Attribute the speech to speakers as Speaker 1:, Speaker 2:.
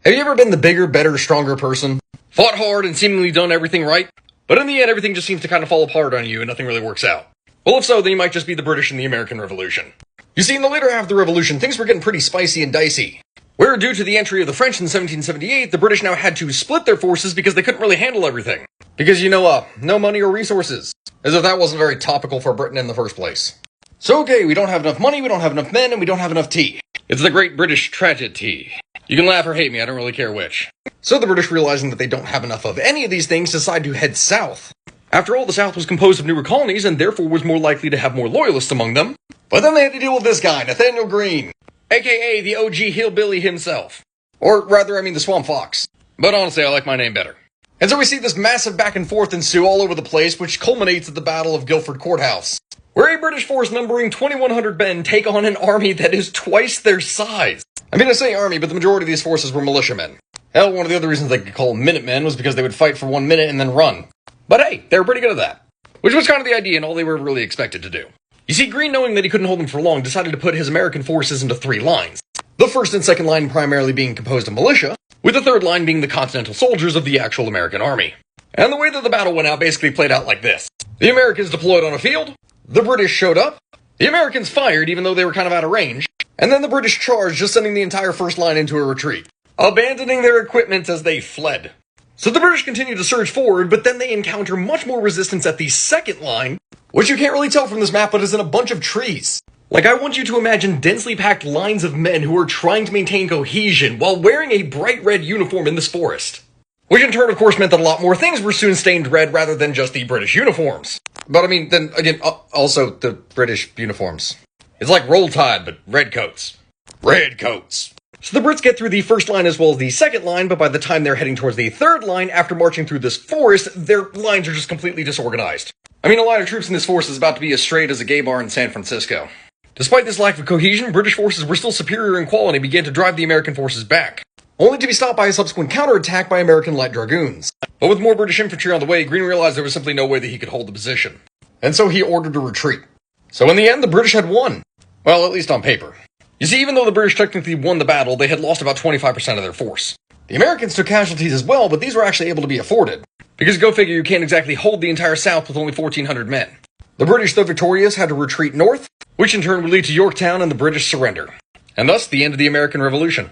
Speaker 1: Have you ever been the bigger, better, stronger person? Fought hard and seemingly done everything right, but in the end everything just seems to kind of fall apart on you and nothing really works out. Well, if so, then you might just be the British in the American Revolution. You see, in the later half of the Revolution, things were getting pretty spicy and dicey. Where, due to the entry of the French in 1778, the British now had to split their forces because they couldn't really handle everything. Because, no money or resources. As if that wasn't very topical for Britain in the first place. So okay, we don't have enough money, we don't have enough men, and we don't have enough tea. It's the Great British Tragedy. You can laugh or hate me, I don't really care which. So the British, realizing that they don't have enough of any of these things, decide to head south. After all, the South was composed of newer colonies and therefore was more likely to have more loyalists among them. But then they had to deal with this guy, Nathaniel Greene, aka the OG hillbilly himself. Or rather, the Swamp Fox. But honestly, I like my name better. And so we see this massive back and forth ensue all over the place, which culminates at the Battle of Guilford Courthouse, where a British force numbering 2,100 men take on an army that is twice their size. I say army, but the majority of these forces were militiamen. Hell, one of the other reasons they could call them Minutemen was because they would fight for 1 minute and then run. But hey, they were pretty good at that. Which was kind of the idea and all they were really expected to do. You see, Greene, knowing that he couldn't hold them for long, decided to put his American forces into 3 lines. The first and second line primarily being composed of militia, with the third line being the Continental soldiers of the actual American army. And the way that the battle went out basically played out like this. The Americans deployed on a field, the British showed up, the Americans fired even though they were kind of out of range, and then the British charged, just sending the entire first line into a retreat, abandoning their equipment as they fled. So the British continued to surge forward, but then they encounter much more resistance at the second line, which you can't really tell from this map, but is in a bunch of trees. I want you to imagine densely packed lines of men who are trying to maintain cohesion while wearing a bright red uniform in this forest. Which in turn, of course, meant that a lot more things were soon stained red rather than just the British uniforms. But then again, also the British uniforms. It's like Roll Tide, but red coats. Red coats. So the Brits get through the first line as well as the second line, but by the time they're heading towards the third line, after marching through this forest, their lines are just completely disorganized. A line of troops in this force is about to be as straight as a gay bar in San Francisco. Despite this lack of cohesion, British forces were still superior in quality and began to drive the American forces back, only to be stopped by a subsequent counterattack by American light dragoons. But with more British infantry on the way, Greene realized there was simply no way that he could hold the position. And so he ordered a retreat. So in the end, the British had won. Well, at least on paper. You see, even though the British technically won the battle, they had lost about 25% of their force. The Americans took casualties as well, but these were actually able to be afforded. Because go figure, you can't exactly hold the entire South with only 1,400 men. The British, though victorious, had to retreat north, which in turn would lead to Yorktown and the British surrender. And thus, the end of the American Revolution.